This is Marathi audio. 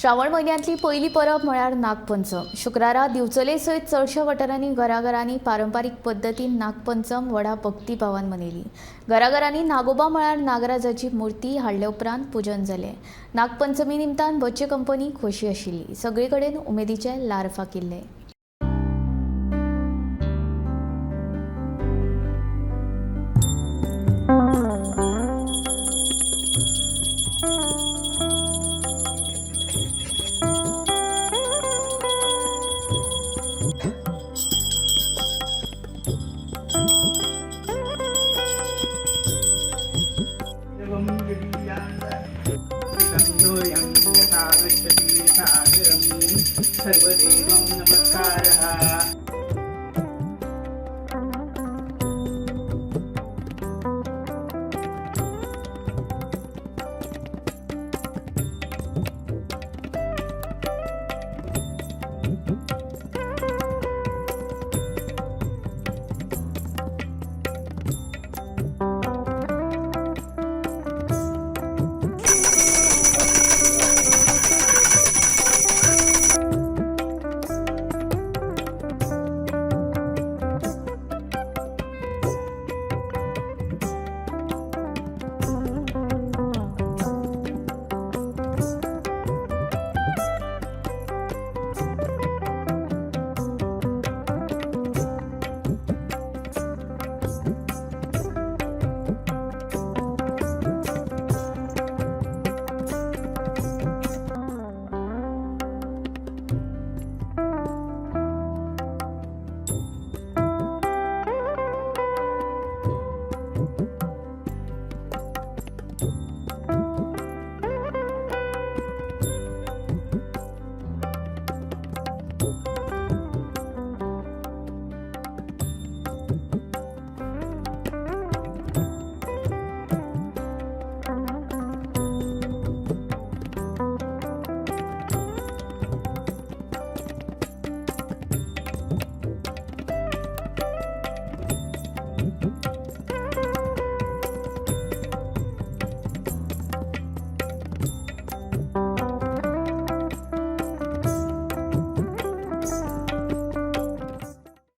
श्रावण महिन्यातली पहिली परब म्हळ्यार नागपंचम. शुक्रारा दिवचले सयत चडशा वाठारांनी घराघरांनी पारंपारीक पद्दतीन नागपंचम व्हडा भक्तिभावान मनयली. घराघरांनी नागोबा म्हळ्यार नागराजाची मुर्ती हाडले उपरांत पूजन जालें. नागपंचमी निमतान बच्चे कंपनी खोशी आशिल्ली. सगळे कडेन उमेदीचे लार फाकिल्ले. सर्वदेवं नमस्कारः.